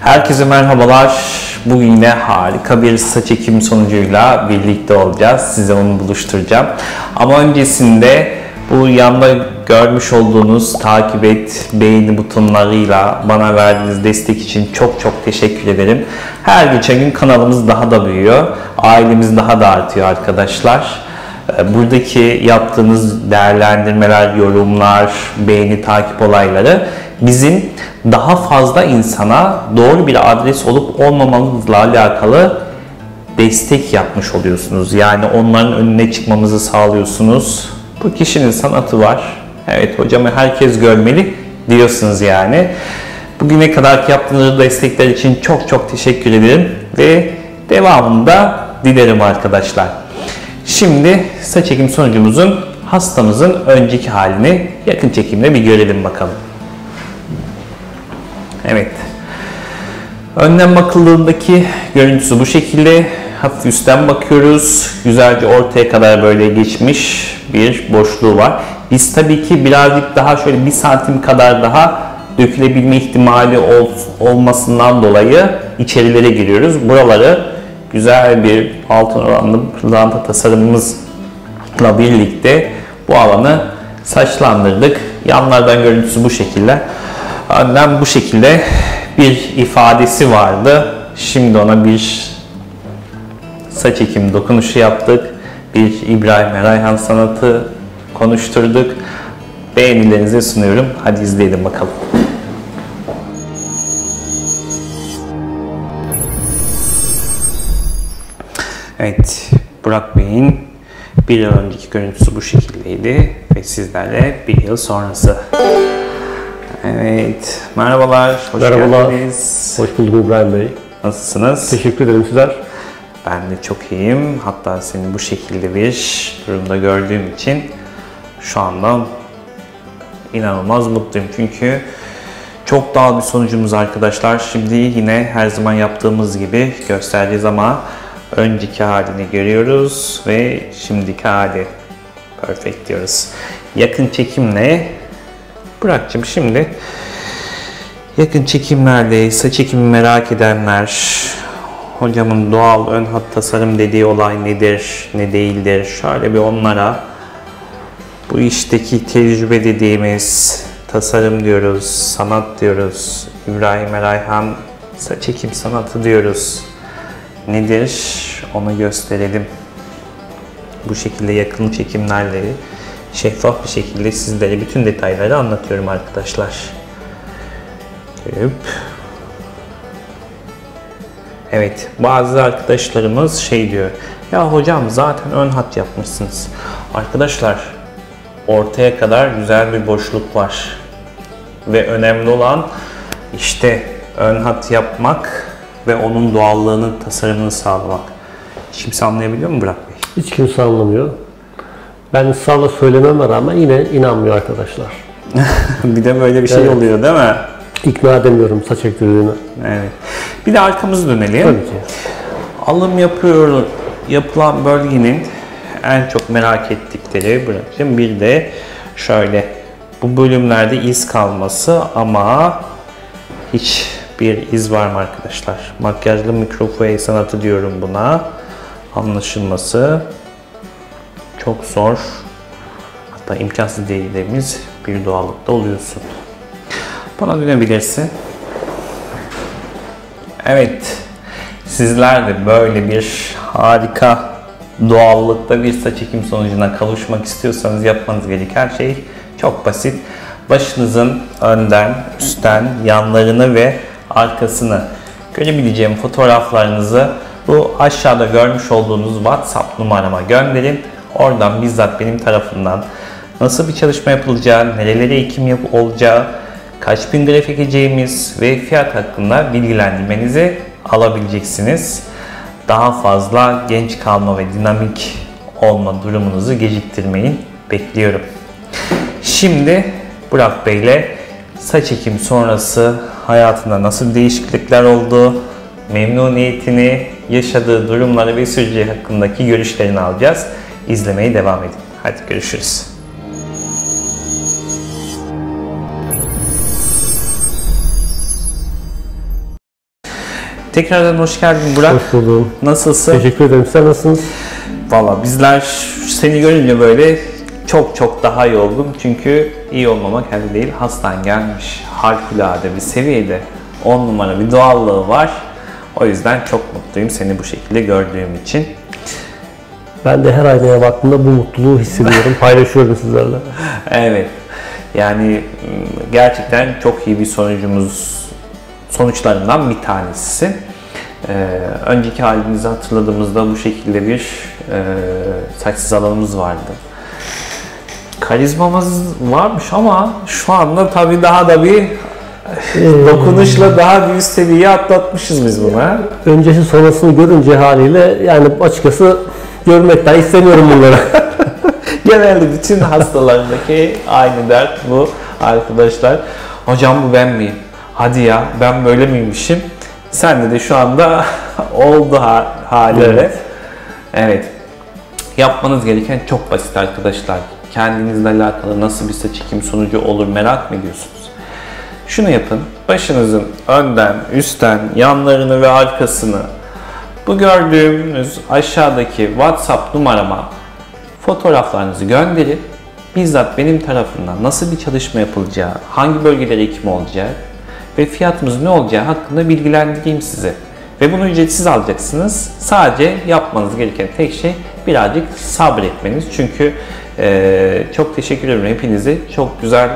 Herkese merhabalar. Bugün yine harika bir saç ekimi sonucuyla birlikte olacağız. Size onu buluşturacağım. Ama öncesinde bu yanda görmüş olduğunuz takip et, beğeni butonlarıyla bana verdiğiniz destek için çok teşekkür ederim. Her geçen gün kanalımız daha da büyüyor. Ailemiz daha da artıyor arkadaşlar. Buradaki yaptığınız değerlendirmeler, yorumlar, beğeni, takip olayları bizim daha fazla insana doğru bir adres olup olmamamızla alakalı destek yapmış oluyorsunuz. Yani onların önüne çıkmamızı sağlıyorsunuz. Bu kişinin sanatı var. Evet, hocamı herkes görmeli diyorsunuz yani. Bugüne kadar yaptığınız destekler için çok teşekkür ederim ve devamını da dilerim arkadaşlar. Şimdi saç ekim sonucumuzun, hastamızın önceki halini yakın çekimle bir görelim bakalım. Evet. Önden bakıldığındaki görüntüsü bu şekilde. Hafif üstten bakıyoruz. Güzelce ortaya kadar böyle geçmiş bir boşluğu var. Biz tabii ki birazcık daha şöyle 1 santim kadar daha dökülebilme ihtimali olmasından dolayı içerilere giriyoruz. Buraları güzel bir altın oranlı pırlanta tasarımımızla birlikte bu alanı saçlandırdık. Yanlardan görüntüsü bu şekilde. Önden bu şekilde bir ifadesi vardı. Şimdi ona bir saç ekimi dokunuşu yaptık. Bir İbrahim Erayhan sanatı konuşturduk. Beğenilerinize sunuyorum. Hadi izleyelim bakalım. Evet, Burak Bey'in bir yıl önceki görüntüsü bu şekildeydi ve sizlerle bir yıl sonrası. Evet, merhabalar, hoş geldiniz. Hoş bulduk İbrahim Bey. Nasılsınız? Teşekkür ederim, sizler? Ben de çok iyiyim. Hatta seni bu şekilde bir durumda gördüğüm için şu anda inanılmaz mutluyum. Çünkü çok doğal bir sonucumuz arkadaşlar. Şimdi yine her zaman yaptığımız gibi göstereceğiz ama önceki halini görüyoruz ve şimdiki hali perfect diyoruz. Yakın çekimle Burak'cığım, şimdi yakın çekimlerde saç ekimi merak edenler, hocamın doğal ön hat tasarım dediği olay nedir, ne değildir? Şöyle bir onlara bu işteki tecrübe dediğimiz tasarım diyoruz, sanat diyoruz, İbrahim Erayhan saç ekim sanatı diyoruz. Nedir? Onu gösterelim. Bu şekilde yakın çekimlerle şeffaf bir şekilde sizlere bütün detayları anlatıyorum arkadaşlar. Evet, bazı arkadaşlarımız şey diyor. Ya hocam zaten ön hat yapmışsınız. Arkadaşlar, ortaya kadar güzel bir boşluk var. Ve önemli olan işte ön hat yapmak ve onun doğallığını, tasarımını sağlamak. Hiç kimse anlayabiliyor mu Burak Bey? Hiç kimse anlamıyor. Ben ısrarla söylememe rağmen yine inanmıyor arkadaşlar. Bir de böyle bir şey oluyor değil mi? İkna edemiyorum saç ektirdiğini. Evet. Bir de arkamızı dönelim. Tabii ki. Alım yapılan bölgenin en çok merak ettikleri bırakacağım. Bir de şöyle bu bölümlerde iz kalması ama hiç bir iz var mı arkadaşlar? Makyajlı mikrofuey sanatı diyorum buna. Anlaşılması çok zor. Hatta imkansız dediğimiz bir doğallıkta oluyorsun. Bana dönebilirsin. Evet. Sizler de böyle bir harika doğallıkta bir saç ekim sonucuna kavuşmak istiyorsanız yapmanız gereken şey çok basit. Başınızın önden, üstten, yanlarını ve arkasını görebileceğim fotoğraflarınızı bu aşağıda görmüş olduğunuz WhatsApp numarama gönderin. Oradan bizzat benim tarafından nasıl bir çalışma yapılacağı, nerelere ekim olacağı, kaç bin grafik ekeceğimiz ve fiyat hakkında bilgilendirmenizi alabileceksiniz. Daha fazla genç kalma ve dinamik olma durumunuzu geciktirmeyin. Bekliyorum. Şimdi Burak Bey ile saç ekim sonrası hayatında nasıl değişiklikler oldu, memnuniyetini, yaşadığı durumları ve süreci hakkındaki görüşlerini alacağız. İzlemeye devam edin. Hadi görüşürüz. Tekrardan hoş geldin Burak. Hoş buldum. Nasılsın? Teşekkür ederim. Sen nasılsınız? Valla bizler seni görünce böyle çok daha iyi oldum. Çünkü iyi olmamak elde değil. Hastan gelmiş. Harikulade bir seviyede 10 numara bir doğallığı var. O yüzden çok mutluyum seni bu şekilde gördüğüm için. Ben de her aynaya baktığımda bu mutluluğu hissediyorum. Paylaşıyorum sizlerle. Evet. Yani gerçekten çok iyi bir sonuçlarından bir tanesi. Önceki halimizi hatırladığımızda bu şekilde bir saçsız alanımız vardı. Karizmamız varmış ama şu anda tabii daha da bir dokunuşla daha bir üst seviyeye atlatmışız biz bunu. Öncesi sonrasını görünce haliyle yani açıkçası görmek daha istemiyorum bunları. Genelde bütün hastalarındaki aynı dert bu arkadaşlar. Hocam bu ben miyim? Hadi ya ben böyle miymişim? Sende de şu anda oldu haliyle. Evet. Yapmanız gereken çok basit arkadaşlar. Kendinizle alakalı nasıl bir saç ekimi sonucu olur merak mı ediyorsunuz? Şunu yapın. Başınızın önden, üstten, yanlarını ve arkasını bu gördüğünüz aşağıdaki WhatsApp numarama fotoğraflarınızı gönderin. Bizzat benim tarafından nasıl bir çalışma yapılacağı, hangi bölgelere ekim olacağı ve fiyatımız ne olacağı hakkında bilgilendireyim size. Ve bunu ücretsiz alacaksınız. Sadece yapmanız gereken tek şey birazcık sabretmeniz. Çünkü çok teşekkür ederim hepinize. Çok güzel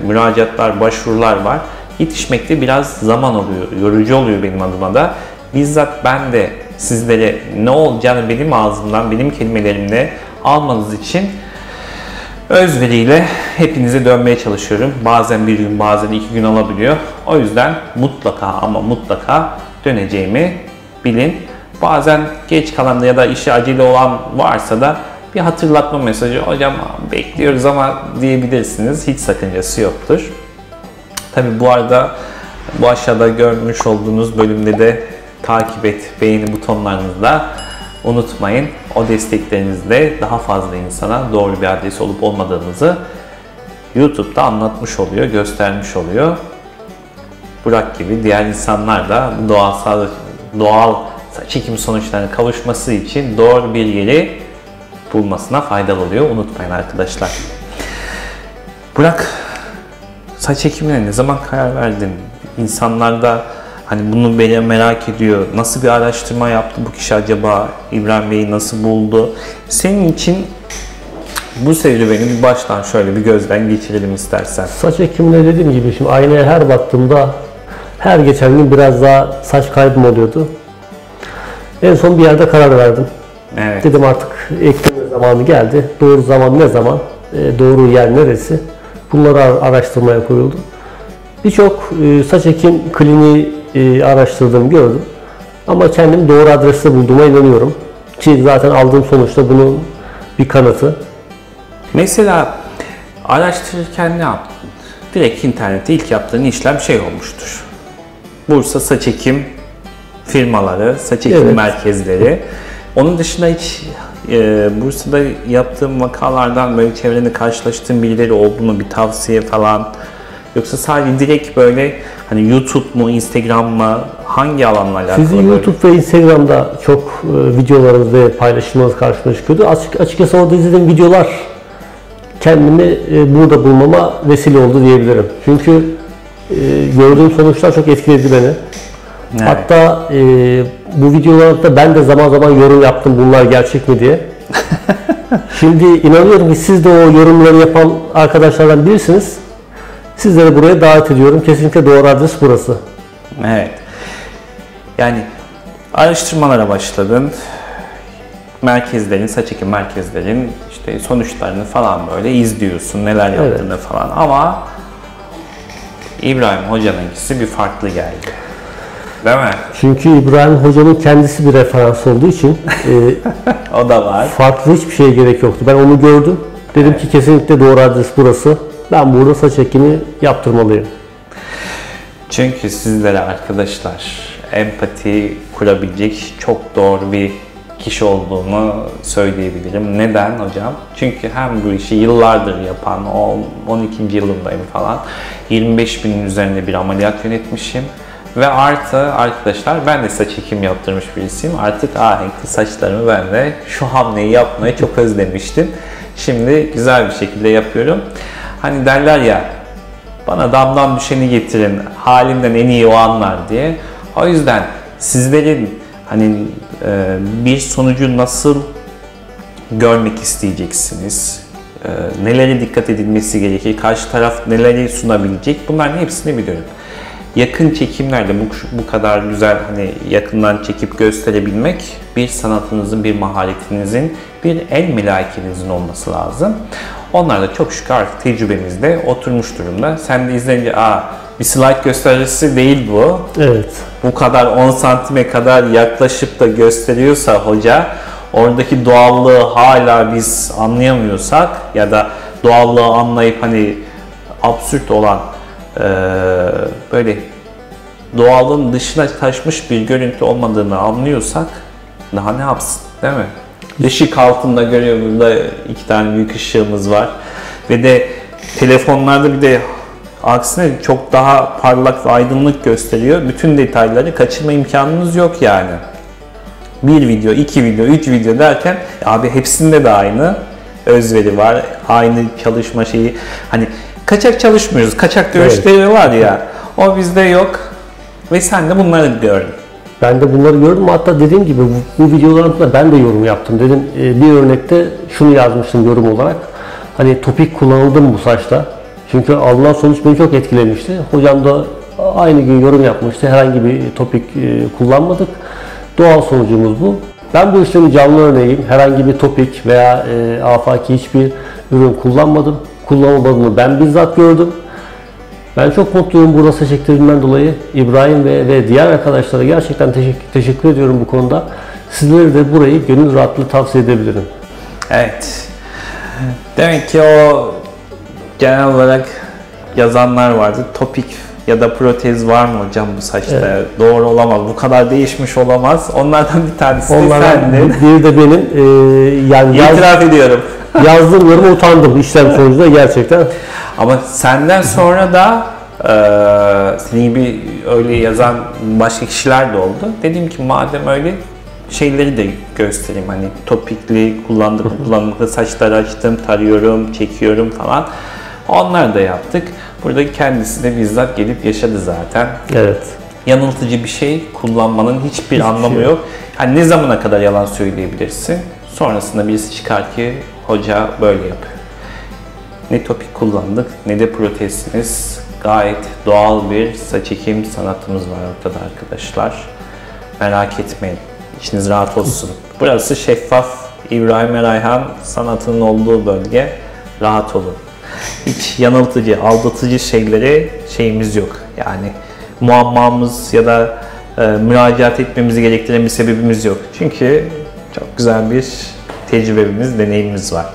müracaatlar, başvurular var. Yetişmekte biraz zaman oluyor, yorucu oluyor benim adıma da. Bizzat ben de sizlere ne olacağını benim ağzımdan, benim kelimelerimle almanız için özveriyle hepinize dönmeye çalışıyorum. Bazen bir gün, bazen 2 gün alabiliyor. O yüzden mutlaka ama mutlaka döneceğimi bilin. Bazen geç kalan ya da işi acele olan varsa da bir hatırlatma mesajı, hocam bekliyoruz ama diyebilirsiniz. Hiç sakıncası yoktur. Tabi bu arada bu aşağıda görmüş olduğunuz bölümde de takip et, beğeni butonlarınızı da unutmayın. O desteklerinizle daha fazla insana doğru bir adres olup olmadığımızı YouTube'da anlatmış oluyor, göstermiş oluyor. Burak gibi diğer insanlar da doğal saç ekimi sonuçlarına kavuşması için doğru bir yeri bulmasına faydalı oluyor. Unutmayın arkadaşlar. Burak, saç ekimine ne zaman karar verdin? İnsanlar da hani bunu beni merak ediyor. Nasıl bir araştırma yaptı bu kişi acaba? İbrahim Bey'i nasıl buldu? Senin için bu serüveni bir baştan şöyle bir gözden geçirelim istersen. Saç ekimine dediğim gibi şimdi aynaya her baktığımda her geçen gün biraz daha saç kaybım oluyordu. En son bir yerde karar verdim. Evet. Dedim artık ekleme zamanı geldi. Doğru zaman ne zaman? Doğru yer neresi? Bunları araştırmaya koyuldu. Birçok saç ekim kliniği araştırdım, gördüm. Ama kendim doğru adreste bulduğuma inanıyorum. Ki zaten aldığım sonuçta bunun bir kanıtı. Mesela araştırırken ne yaptın? Direkt internette ilk yaptığın işlem şey olmuştur. Bursa saç ekim firmaları, saç ekim merkezleri. Onun dışında hiç Bursa'da yaptığım vakalardan böyle çevrende karşılaştığın birileri oldu mu, bir tavsiye falan? Yoksa sadece direkt böyle hani YouTube mu, Instagram mı, hangi alanla alakalı? Sizin YouTube ve Instagram'da çok videolarınız ve paylaşımlarınız karşıma çıkıyordu. Açıkçası orada izlediğim videolar kendimi burada bulmama vesile oldu diyebilirim. Çünkü gördüğüm sonuçlar çok etkiledi beni. Evet. Hatta bu videolarda ben de zaman zaman yorum yaptım, bunlar gerçek mi diye. Şimdi inanıyorum ki siz de o yorumları yapan arkadaşlardan birisiniz. Sizleri buraya davet ediyorum. Kesinlikle doğru adres burası. Evet. Yani araştırmalara başladın. Merkezlerin, saç ekim merkezlerin işte sonuçlarını falan böyle izliyorsun. Neler yaptığını falan. Ama İbrahim Hoca'nınkisi bir farklı geldi. Değil mi? Çünkü İbrahim Hoca'nın kendisi bir referans olduğu için o da var. Farklı hiçbir şeye gerek yoktu. Ben onu gördüm. Dedim ki kesinlikle doğru adres burası. Ben burada saç ekimi yaptırmalıyım. Çünkü sizlere arkadaşlar empati kurabilecek çok doğru bir kişi olduğumu söyleyebilirim. Neden hocam? Çünkü hem bu işi yıllardır yapan, 12. yılımdayım falan. 25 binin üzerinde bir ameliyat yönetmişim. Ve artı arkadaşlar ben de saç ekimi yaptırmış birisiyim. Artık ahenkli saçlarımı ben de şu hamleyi yapmayı çok özlemiştim. Şimdi güzel bir şekilde yapıyorum. Hani derler ya, bana damdan düşeni getirin, halimden en iyi o anlar diye. O yüzden sizlerin hani bir sonucu nasıl görmek isteyeceksiniz, nelere dikkat edilmesi gerekir, karşı taraf neleri sunabilecek, bunların hepsini biliyorum. Yakın çekimlerde bu kadar güzel hani yakından çekip gösterebilmek bir sanatınızın, bir maharetinizin, bir el melaketinizin olması lazım. Onlar da çok şükür artık tecrübemizde oturmuş durumda. Sen de izleyince bir slide gösterisi değil bu. Evet. Bu kadar 10 santime kadar yaklaşıp da gösteriyorsa hoca, oradaki doğallığı hala biz anlayamıyorsak ya da doğallığı anlayıp hani absürt olan böyle doğalın dışına taşmış bir görüntü olmadığını anlıyorsak daha ne yapsın, değil mi? Işık altında görüyor, burada 2 tane büyük ışığımız var ve de telefonlarda bir de aksine çok daha parlak ve aydınlık gösteriyor. Bütün detayları kaçırma imkanınız yok yani. Bir video, 2 video, 3 video derken abi hepsinde de aynı özveri var, aynı çalışma şeyi. Hani kaçak çalışmıyoruz, kaçak görüşleri var ya, o bizde yok ve sen de bunları gördün. Ben de bunları gördüm. Hatta dediğim gibi bu videoların altında ben de yorum yaptım. Dedim bir örnekte şunu yazmıştım yorum olarak. Hani topik kullanıldı mı bu saçta? Çünkü alınan sonuç beni çok etkilemişti. Hocam da aynı gün yorum yapmıştı. Herhangi bir topik kullanmadık. Doğal sonucumuz bu. Ben bu işlemin canlı örneğiyim. Herhangi bir topik veya afaki hiçbir ürün kullanmadım. Kullanılmadığını ben bizzat gördüm. Ben çok mutluyum burada saç ektirdiğimden dolayı. İbrahim ve diğer arkadaşlara gerçekten teşekkür ediyorum bu konuda. Sizlere de burayı gönül rahatlığı tavsiye edebilirim. Evet. Demek ki o genel olarak yazanlar vardı. Topik ya da protez var mı hocam bu saçta? Evet. Doğru olamaz. Bu kadar değişmiş olamaz. Onlardan bir tanesi de sendin. Bir de benim yani itiraf ediyorum. Yazdığım yoruma utandım işlem sonucunda gerçekten. Ama senden sonra da senin gibi öyle yazan başka kişiler de oldu. Dedim ki madem öyle şeyleri de göstereyim. Hani topikli kullandıklı saçları açtım, tarıyorum, çekiyorum falan. Onları da yaptık. Burada kendisi de bizzat gelip yaşadı zaten. Evet. Yanıltıcı bir şey kullanmanın hiçbir anlamı yok. Hani ne zamana kadar yalan söyleyebilirsin? Sonrasında birisi çıkar ki hoca böyle yapıyor. Ne topik kullandık ne de proteziniz. Gayet doğal bir saç ekim sanatımız var ortada arkadaşlar. Merak etmeyin. İçiniz rahat olsun. Burası şeffaf İbrahim Erayhan sanatının olduğu bölge. Rahat olun. Hiç yanıltıcı, aldatıcı şeyimiz yok. Yani muammamız ya da müracaat etmemizi gerektiren bir sebebimiz yok. Çünkü çok güzel bir tecrübemiz, deneyimimiz var.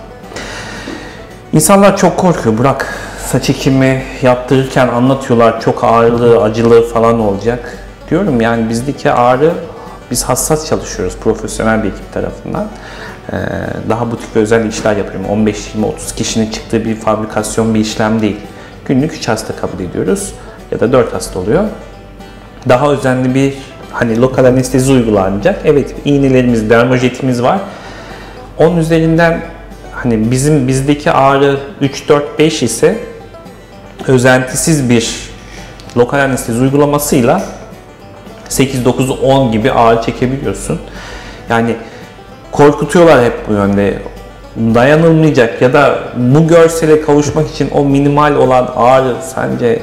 İnsanlar çok korkuyor. Burak, saç ekimi yaptırırken anlatıyorlar çok ağrılı, acılı falan olacak. Diyorum yani bizdeki ağrı, biz hassas çalışıyoruz profesyonel bir ekip tarafından. Daha butik ve özel işler yapıyorum. 15-20-30 kişinin çıktığı bir fabrikasyon bir işlem değil. Günlük 3 hasta kabul ediyoruz ya da 4 hasta oluyor. Daha özenli bir hani lokal anestezi uygulanacak. Evet, iğnelerimiz, dermojetimiz var. Onun üzerinden hani bizdeki ağrı 3-4-5 ise özentisiz bir lokal anestezi uygulamasıyla 8-9-10 gibi ağrı çekebiliyorsun. Yani korkutuyorlar hep bu yönde. Dayanılmayacak ya da bu görsele kavuşmak için o minimal olan ağrı sence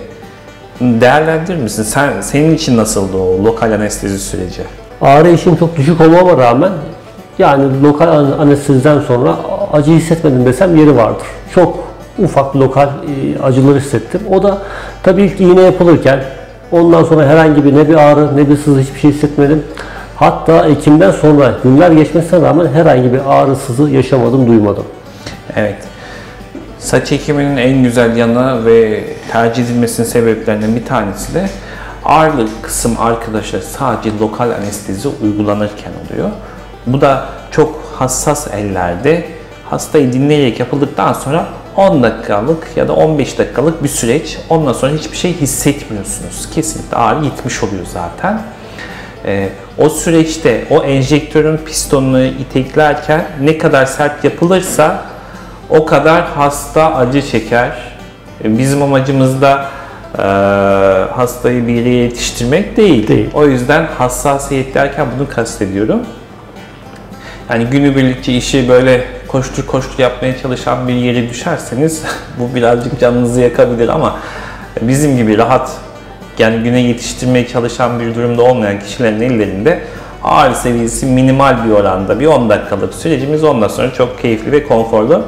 değerlendirir misin? Senin için nasıldı o lokal anestezi süreci? Ağrı eşiğim çok düşük olmama rağmen yani lokal anesteziden sonra acı hissetmedim desem yeri vardır. Çok ufak lokal acılar hissettim. O da tabii ilk iğne yapılırken ondan sonra herhangi bir ne bir ağrı ne bir sızı hiçbir şey hissetmedim. Hatta ekimden sonra günler geçmesine rağmen herhangi bir ağrı sızı yaşamadım, duymadım. Evet. Saç ekiminin en güzel yanı ve tercih edilmesinin sebeplerinden bir tanesi de ağırlı kısım arkadaşlar sadece lokal anestezi uygulanırken oluyor. Bu da çok hassas ellerde hastayı dinleyerek yapıldıktan sonra 10 dakikalık ya da 15 dakikalık bir süreç. Ondan sonra hiçbir şey hissetmiyorsunuz. Kesinlikle ağrı gitmiş oluyor zaten. O süreçte o enjektörün pistonunu iteklerken ne kadar sert yapılırsa o kadar hasta acı çeker. Bizim amacımız da hastayı bir yere yetiştirmek değil. O yüzden hassasiyet derken bunu kastediyorum. Yani günübirlikçe işi böyle koştur yapmaya çalışan bir yere düşerseniz bu birazcık canınızı yakabilir ama bizim gibi rahat yani güne yetiştirmeye çalışan bir durumda olmayan kişilerin ellerinde ağrı seviyesi minimal bir oranda bir 10 dakikalık sürecimiz ondan sonra çok keyifli ve konforlu.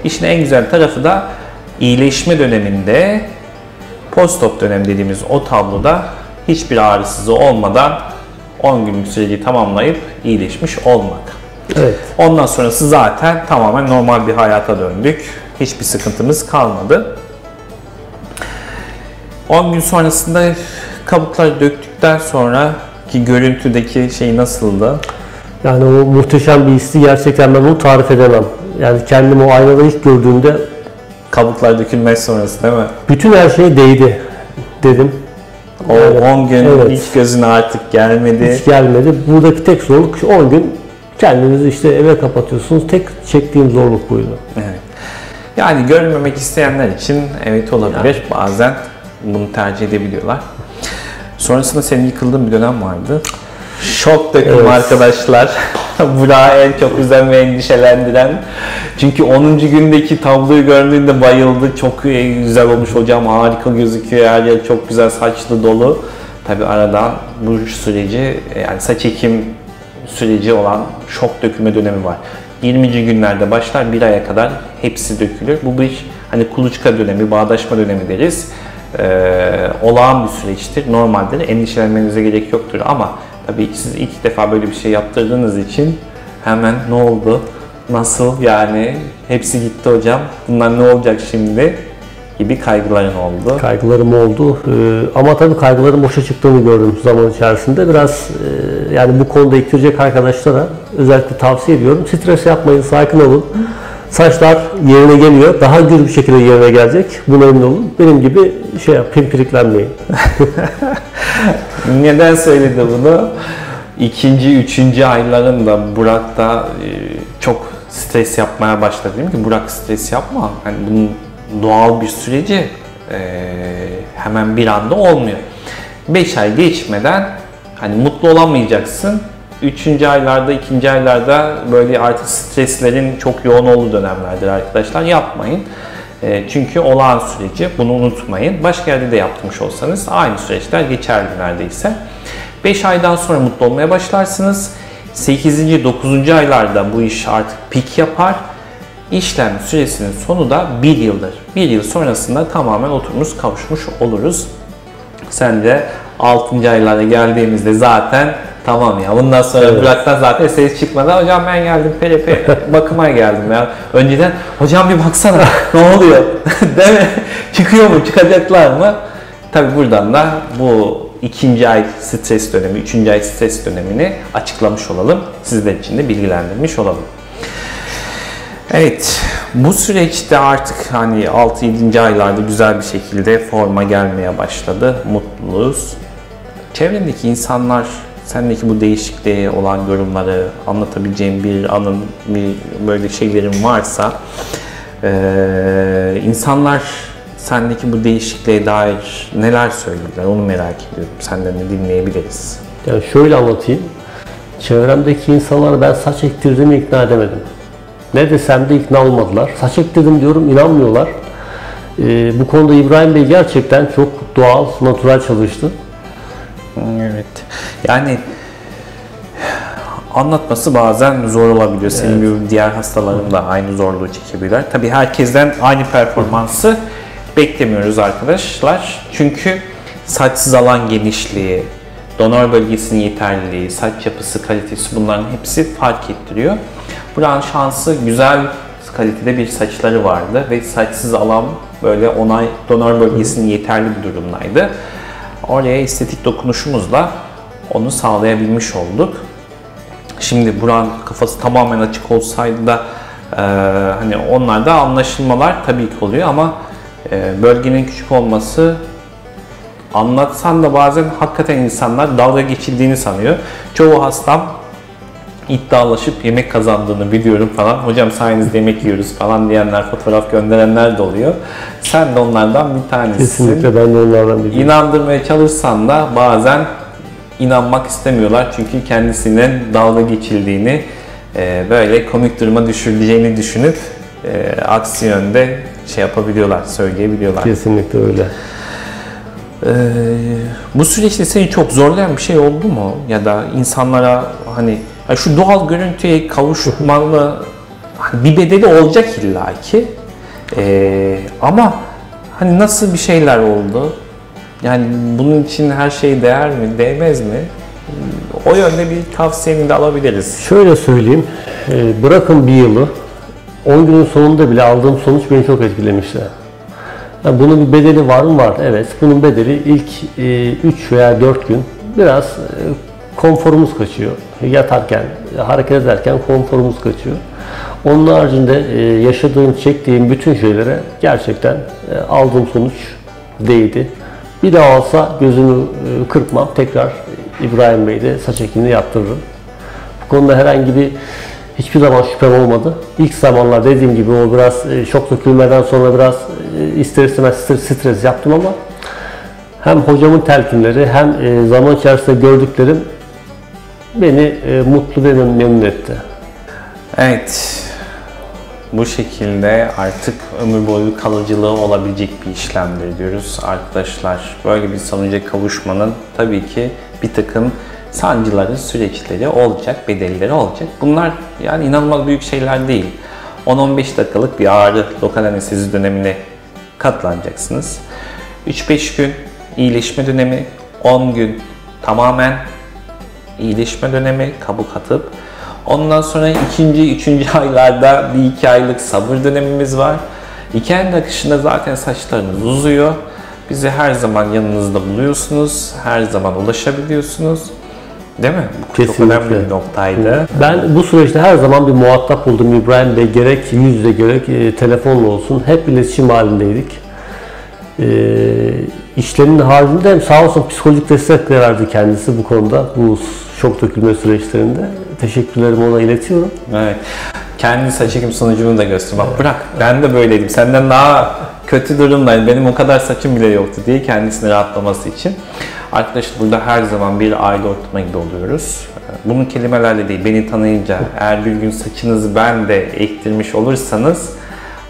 İşin en güzel tarafı da iyileşme döneminde post-op dönem dediğimiz o tabloda hiçbir ağrısızı olmadan 10 günlük süreci tamamlayıp iyileşmiş olmak. Evet. Ondan sonrası zaten tamamen normal bir hayata döndük. Hiçbir sıkıntımız kalmadı. 10 gün sonrasında kabukları döktükten sonra ki görüntüdeki şey nasıldı? Yani o muhteşem bir hissi gerçekten ben onu tarif edemem. Yani kendimi o aynada ilk gördüğümde Kabuklar dökülmez sonrası değil mi? bütün her şey değdi dedim. O 10 gün evet. hiç gözüne artık gelmedi. Hiç gelmedi. Buradaki tek zorluk 10 gün kendinizi işte eve kapatıyorsunuz. Tek çektiğim zorluk buydu. Evet. Yani görmemek isteyenler için evet olabilir. Yani. Bazen bunu tercih edebiliyorlar. Sonrasında senin yıkıldığın bir dönem vardı. Şok döküm arkadaşlar. Burak'ı en çok üzen ve endişelendiren. Çünkü 10. gündeki tabloyu gördüğünde bayıldı. Çok güzel olmuş hocam, harika gözüküyor. Her yer çok güzel, saçlı dolu. Tabi aradan bu süreci, yani saç ekim süreci olan şok dökülme dönemi var. 20. günlerde başlar, bir aya kadar hepsi dökülür. Bu bir hani kuluçka dönemi, bağdaşma dönemi deriz. Olağan bir süreçtir, normaldir. Endişelenmenize gerek yoktur ama tabii siz ilk defa böyle bir şey yaptırdığınız için hemen ne oldu, nasıl yani hepsi gitti hocam, bunlar ne olacak şimdi gibi kaygıların oldu. Kaygılarım oldu ama tabii kaygıların boşa çıktığını gördüm zaman içerisinde. Biraz yani bu konuda iktirecek arkadaşlara özellikle tavsiye ediyorum. Stres yapmayın, sakin olun. Saçlar yerine geliyor, daha gür bir şekilde yerine gelecek. Buna emin olun. Benim gibi pimpiriklenmeyin. Neden söyledi bunu? 2. 3. aylarında Burak da çok stres yapmaya başladı. Dedim ki Burak stres yapma. Hani bunun doğal bir süreci hemen bir anda olmuyor. 5 ay geçmeden hani mutlu olamayacaksın. 3. aylarda, 2. aylarda böyle artık streslerin çok yoğun olduğu dönemlerdir arkadaşlar. Yapmayın. Çünkü olağan süreci, bunu unutmayın. Başka yerde de yapmış olsanız aynı süreçler geçerli neredeyse. 5 aydan sonra mutlu olmaya başlarsınız. 8. 9. aylarda bu iş artık pik yapar. İşlem süresinin sonu da 1 yıldır. 1 yıl sonrasında tamamen oturmuş kavuşmuş oluruz. Sen de 6. aylara geldiğimizde zaten tamam ya bundan sonra Burak'tan zaten ses çıkmadı. Hocam ben geldim bakıma geldim ya. Önceden hocam bir baksana ne oluyor değil mi? Çıkıyor mu? Çıkacaklar mı? Tabi buradan da bu 2. ay stres dönemi, 3. ay stres dönemini açıklamış olalım. Sizler için de bilgilendirmiş olalım. Evet, bu süreçte artık hani 6-7. aylarda güzel bir şekilde forma gelmeye başladı. Mutluyuz. Çevrendeki insanlar sendeki bu değişikliğe olan yorumları, anlatabileceğim bir anın, bir böyle şeylerin varsa insanlar sendeki bu değişikliğe dair neler söylediler onu merak ediyorum. Senden de dinleyebiliriz. Yani şöyle anlatayım. Çevremdeki insanlara ben saç ektirdiğimi ikna edemedim. Ne desem de ikna olmadılar. Saç ektirdim diyorum, inanmıyorlar. Bu konuda İbrahim Bey gerçekten çok doğal, natural çalıştı. Evet. Yani anlatması bazen zor olabiliyor. Senin gibi diğer hastaların da aynı zorluğu çekebilirler. Tabii herkesten aynı performansı beklemiyoruz arkadaşlar. Çünkü saçsız alan genişliği, donör bölgesinin yeterliliği, saç yapısı, kalitesi bunların hepsi fark ettiriyor. Buranın şansı güzel kalitede bir saçları vardı ve saçsız alan böyle onay donör bölgesinin yeterli bir durumdaydı. Oraya estetik dokunuşumuzla onu sağlayabilmiş olduk. Şimdi Burak'ın kafası tamamen açık olsaydı da Hani onlarda anlaşılmalar tabii ki oluyor ama bölgenin küçük olması, anlatsan da bazen hakikaten insanlar dalga geçildiğini sanıyor. Çoğu hastam iddialaşıp yemek kazandığını biliyorum falan. Hocam sayenizde yemek yiyoruz falan diyenler, fotoğraf gönderenler de oluyor. Sen de onlardan bir tanesisin. Kesinlikle ben de onlardan biriyim. İnandırmaya çalışsan da bazen inanmak istemiyorlar. Çünkü kendisinin dalga geçildiğini, böyle komik duruma düşürüleceğini düşünüp aksi yönde şey yapabiliyorlar, söyleyebiliyorlar. Kesinlikle öyle. Bu süreçte seni çok zorlayan bir şey oldu mu? Ya da insanlara hani şu doğal görüntüye kavuşmalı hani bir bedeli olacak illaki. Ama hani nasıl bir şeyler oldu? Yani bunun için her şey değer mi, değmez mi? O yönde bir tavsiyeni de alabiliriz. Şöyle söyleyeyim, bırakın bir yılı, 10 günün sonunda bile aldığım sonuç beni çok etkilemişti. Yani bunun bir bedeli var mı? Var. Evet. Bunun bedeli ilk 3 veya 4 gün biraz konforumuz kaçıyor. Yatarken, hareket ederken konforumuz kaçıyor. Onun haricinde yaşadığım, çektiğim bütün şeylere gerçekten aldığım sonuç değdi. Bir daha olsa gözümü kırpmam. Tekrar İbrahim Bey'de saç ekimini yaptırırım. Bu konuda herhangi bir hiçbir zaman şüphem olmadı. İlk zamanlar dediğim gibi o biraz şok dökülmeden sonra biraz ister istemez stres yaptım ama hem hocamın telkinleri hem zaman içerisinde gördüklerim beni mutlu ve memnun etti. Evet, bu şekilde artık ömür boyu kalıcılığı olabilecek bir işlemdir diyoruz arkadaşlar. Böyle bir sonuca kavuşmanın tabii ki bir takım sancıları, süreçleri olacak, bedelleri olacak. Bunlar yani inanılmaz büyük şeyler değil. 10-15 dakikalık bir ağrı lokal anestezi dönemine katlanacaksınız. 3-5 gün iyileşme dönemi, 10 gün tamamen iyileşme dönemi, kabuk atıp ondan sonra 2. 3. aylarda 1-2 aylık sabır dönemimiz var. 2 ayın akışında zaten saçlarınız uzuyor. Bizi her zaman yanınızda buluyorsunuz, her zaman ulaşabiliyorsunuz. Değil mi? Bu çok önemli bir noktaydı. Ben bu süreçte her zaman bir muhatap buldum İbrahim Bey. Gerek yüz yüze gerek telefonla olsun. Hep iletişim halindeydik. İşlerinin haricinde hem sağ olsun psikolojik destek de verdi kendisi bu konuda. Bu şok dökülme süreçlerinde. Teşekkürlerimi ona iletiyorum. Evet. Kendi saç ekim sonucunu da göster. Bak bırak ben de böyleydim. Senden daha kötü durumdayım. Benim o kadar saçım bile yoktu diye kendisini rahatlaması için. Arkadaşlar burada her zaman bir aile ortamı gibi oluyoruz. Bunun kelimelerle değil, beni tanıyınca eğer bir gün saçınızı ben de ektirmiş olursanız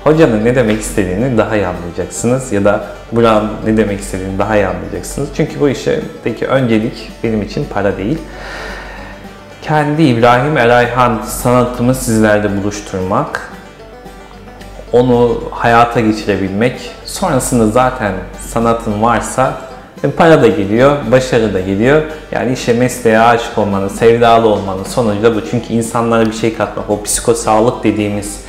hocanın ne demek istediğini daha iyi anlayacaksınız ya da Burak'ın ne demek istediğini daha iyi anlayacaksınız. Çünkü bu işteki öncelik benim için para değil. Kendi İbrahim Erayhan sanatımı sizlerle buluşturmak, onu hayata geçirebilmek, sonrasında zaten sanatın varsa para da geliyor, başarı da geliyor. Yani işe, mesleğe aşık olmanın, sevdalı olmanın sonucu da bu. Çünkü insanlara bir şey katmak, o psikosağlık dediğimiz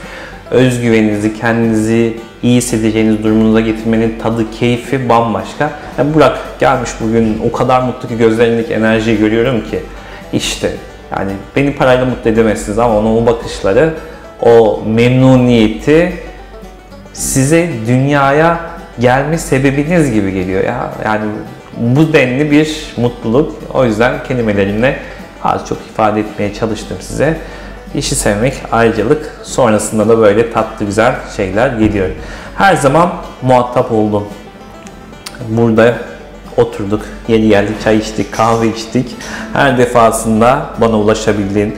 özgüveninizi, kendinizi iyi hissedeceğiniz durumunuza getirmenin tadı, keyfi bambaşka. Yani Burak gelmiş bugün o kadar mutlu ki gözlerindeki enerjiyi görüyorum ki işte yani beni parayla mutlu edemezsiniz ama onun o bakışları, o memnuniyeti size dünyaya gelme sebebiniz gibi geliyor ya. Yani bu denli bir mutluluk. O yüzden kelimelerimle az çok ifade etmeye çalıştım size. İşi sevmek, ayrıcalık. Sonrasında da böyle tatlı güzel şeyler geliyor. Her zaman muhatap oldum. Burada oturduk, yeni geldik, çay içtik, kahve içtik. Her defasında bana ulaşabildin.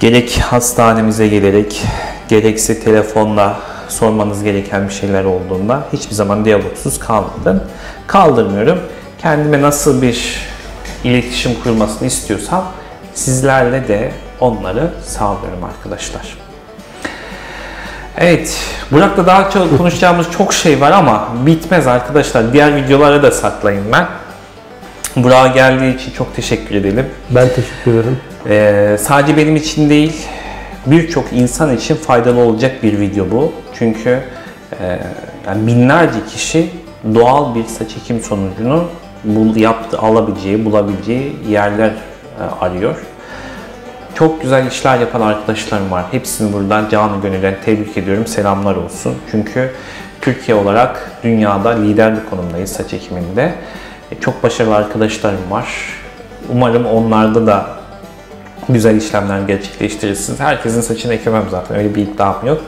Gerek hastanemize gelerek, gerekse telefonla sormanız gereken bir şeyler olduğunda hiçbir zaman diyalogsuz kalmadım. Kaldırmıyorum. Kendime nasıl bir iletişim kurmasını istiyorsam sizlerle de onları sağlıyorum arkadaşlar. Evet, Burak'la daha çok konuşacağımız çok şey var ama bitmez arkadaşlar. Diğer videolara da saklayın ben. Burak'a geldiği için çok teşekkür edelim. Ben teşekkür ederim. Sadece benim için değil, birçok insan için faydalı olacak bir video bu. Çünkü yani binlerce kişi doğal bir saç ekim sonucunu bulabileceği yerler arıyor. çok güzel işler yapan arkadaşlarım var. Hepsini buradan canı gönülden tebrik ediyorum. Selamlar olsun. Çünkü Türkiye olarak dünyada lider bir konumdayız saç ekiminde. Çok başarılı arkadaşlarım var. Umarım onlarda da güzel işlemler gerçekleştirirsiniz. Herkesin saçını ekemem zaten. Öyle bir iddiam yok.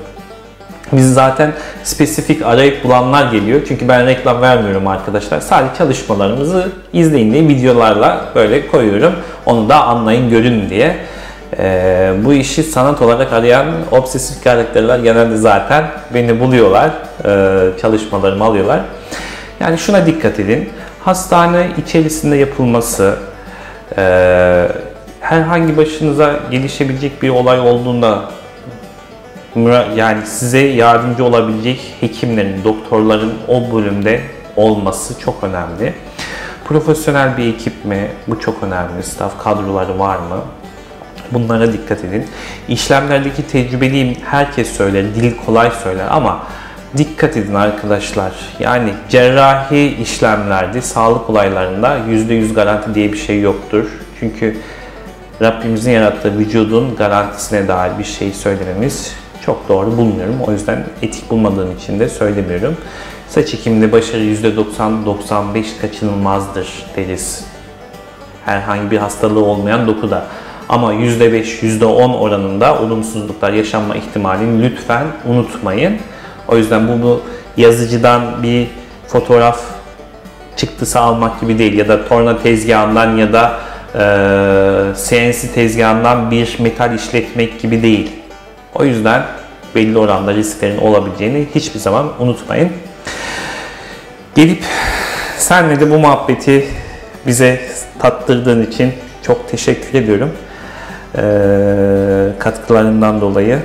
Bizi zaten spesifik arayıp bulanlar geliyor. Çünkü ben reklam vermiyorum arkadaşlar. Sadece çalışmalarımızı izleyin diye videolarla böyle koyuyorum. Onu da anlayın, görün diye. Bu işi sanat olarak arayan obsesif karakterler genelde zaten beni buluyorlar. Çalışmalarımı alıyorlar. Yani şuna dikkat edin. Hastane içerisinde yapılması, herhangi başınıza gelişebilecek bir olay olduğunda yani size yardımcı olabilecek hekimlerin, doktorların o bölümde olması çok önemli. Profesyonel bir ekip mi? Bu çok önemli. Staff kadroları var mı? Bunlara dikkat edin. İşlemlerdeki tecrübeliyim herkes söyler, dil kolay söyler ama dikkat edin arkadaşlar. Yani cerrahi işlemlerde, sağlık olaylarında %100 garanti diye bir şey yoktur. Çünkü Rabbimizin yarattığı vücudun garantisine dair bir şey söylememiz çok doğru bulmuyorum. O yüzden etik bulmadığım için de söylemiyorum. Saç ekiminde başarı %90-95 kaçınılmazdır deriz. Herhangi bir hastalığı olmayan dokuda. Ama %5, %10 oranında olumsuzluklar yaşanma ihtimalini lütfen unutmayın. O yüzden bu yazıcıdan bir fotoğraf çıktısı almak gibi değil ya da torna tezgahından ya da CNC tezgahından bir metal işletmek gibi değil. O yüzden belli oranda risklerin olabileceğini hiçbir zaman unutmayın. Gelip senle de bu muhabbeti bize tattırdığın için çok teşekkür ediyorum. Katkılarından dolayı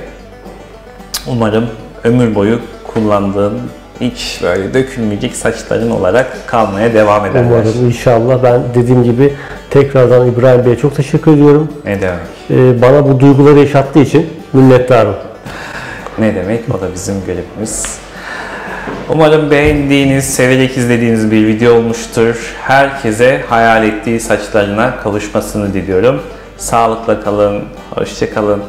umarım ömür boyu kullandığın hiç böyle dökülmeyecek saçların olarak kalmaya devam ederler. Umarım inşallah. Ben dediğim gibi tekrardan İbrahim Bey'e çok teşekkür ediyorum. Ne demek? Bana bu duyguları yaşattığı için minnettarım. Ne demek? O da bizim görevimiz. Umarım beğendiğiniz, severek izlediğiniz bir video olmuştur. Herkese hayal ettiği saçlarına kavuşmasını diliyorum. Sağlıkla kalın, hoşça kalın.